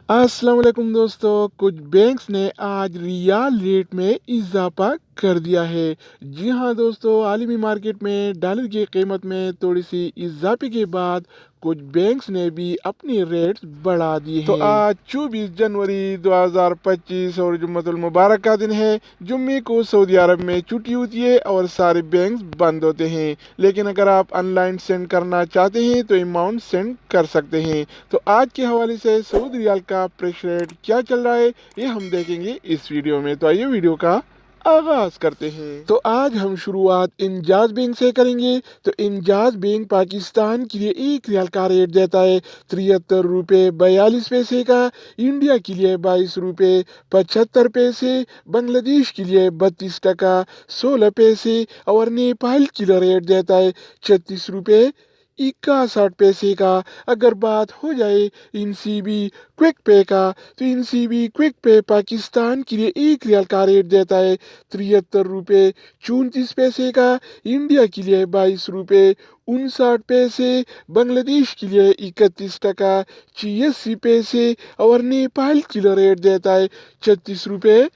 अस्सलाम वालेकुम दोस्तों, कुछ बैंक्स ने आज रियाल रेट में इजाफा कर दिया है। जी हाँ दोस्तों, आलमी मार्केट में डॉलर की कीमत में थोड़ी सी इजाफे के बाद कुछ बैंक्स ने भी अपनी रेट्स बढ़ा दिए हैं। तो आज 24 जनवरी 2025 और जुम्मतुल मुबारक का दिन है। जुम्मे को सऊदी अरब में छुट्टी होती है और सारे बैंक्स बंद होते हैं, लेकिन अगर आप ऑनलाइन सेंड करना चाहते हैं तो अमाउंट सेंड कर सकते हैं। तो आज के हवाले से सऊदी रियाल का प्रेस रेट क्या चल रहा है ये हम देखेंगे इस वीडियो में। तो आइए वीडियो का आगाज करते हैं। तो आज हम शुरुआत इंजाज बैंक से करेंगे। तो इंजाज बैंक पाकिस्तान के लिए एक रियाल का रेट देता है 73 रुपये 42 पैसे का, इंडिया के लिए 22 रुपये 75 पैसे, बांग्लादेश के लिए 32 टका 16 पैसे और नेपाल के लिए रेट देता है 36 रुपये 61 पैसे का। अगर बात हो जाए इनसीबी क्विक पे का, तो इनसीबी क्विक पे पाकिस्तान के लिए एक रियाल का रेट देता है 73 रुपये 34 पैसे का, इंडिया के लिए 22 रुपये 59 पैसे, बांग्लादेश के लिए 31 टका 86 पैसे और नेपाल के लिए रेट देता है 36 रुपये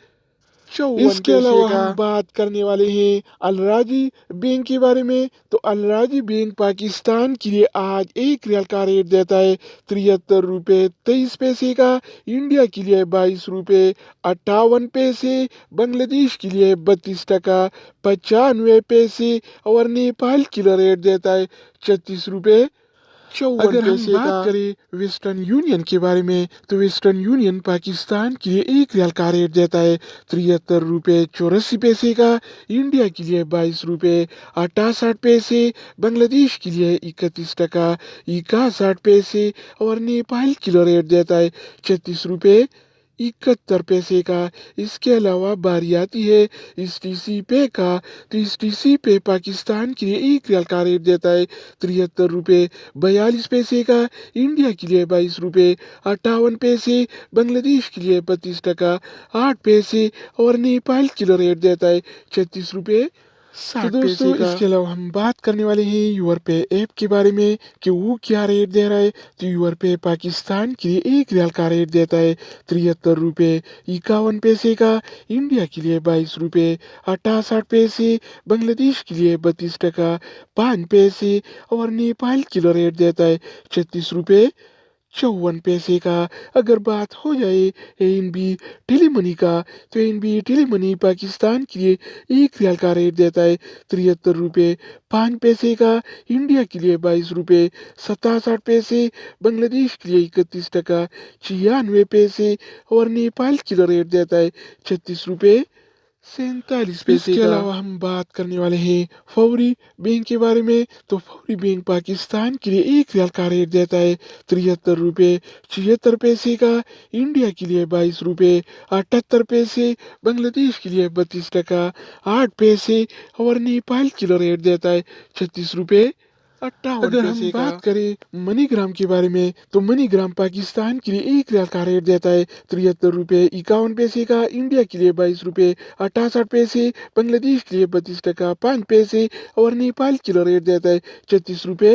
54 इसके अलावा हम बात करने वाले हैं अलराजी बैंक के बारे में। तो अलराजी बैंक पाकिस्तान के लिए आज एक रियाल का रेट देता है 73 रुपये 23 पैसे का, इंडिया के लिए 22 रुपये 58 पैसे, बांग्लादेश के लिए 32 टका 95 पैसे और नेपाल के लिए रेट देता है 36 रुपये 54 अगर हम बात करें वेस्टर्न यूनियन के बारे में, तो वेस्टर्न यूनियन पाकिस्तान के लिए एक रियाल का रेट देता है 73 रुपये 84 पैसे का, इंडिया के लिए 22 रुपये 68 पैसे, बांग्लादेश के लिए 31 टका 61 पैसे और नेपाल के लिए रेट देता है 36 रुपये 71 पैसे का। इसके अलावा बारी आती है STC पे का। तो STC पे पाकिस्तान के लिए एक रियाल का रेट देता है 73 रुपये 42 पैसे का, इंडिया के लिए 22 रुपये 58 पैसे, बांग्लादेश के लिए 32 टका 8 पैसे और नेपाल के लिए रेट देता है 36 रुपये 60 पैसे दोस्तों का। इसके अलावा हम बात करने वाले हैं यूरपे ऐप के बारे में कि वो क्या रेट दे रहा है। तो यूरपे पाकिस्तान के लिए एक रियाल का रेट देता है 73 रुपये 51 पैसे का, इंडिया के लिए 22 रुपये 68 पैसे, बांग्लादेश के लिए 32 टका 5 पैसे और नेपाल के लिए रेट देता है 36 रुपये 54 पैसे का। अगर बात हो जाए एनबी टेलीमनी का, तो एनबी टेलीमनी पाकिस्तान के लिए एक रियाल का रेट देता है 73 रुपये 5 पैसे का, इंडिया के लिए 22 रुपये 67 पैसे, बांग्लादेश के लिए 31 टका 96 पैसे और नेपाल के लिए रेट देता है 36 रुपये 47 पैसे इसके अलावा हम बात करने वाले हैं फौरी बैंक के बारे में। तो फौरी बैंक पाकिस्तान के लिए एक रियाल का रेट देता है 73 रुपये 76 पैसे का, इंडिया के लिए 22 रुपये 78 पैसे, बांग्लादेश के लिए 32 टका 8 पैसे और नेपाल के लिए रेट देता है 36 रुपये 58 अगर हम बात करें मनीग्राम के बारे में, तो मनीग्राम पाकिस्तान के लिए एक रियाल का रेट देता है 73 रुपये 51 पैसे का, इंडिया के लिए 22 रुपये 68 पैसे, बांग्लादेश के लिए 32 टका 5 पैसे और नेपाल के लिए रेट देता है 36 रुपये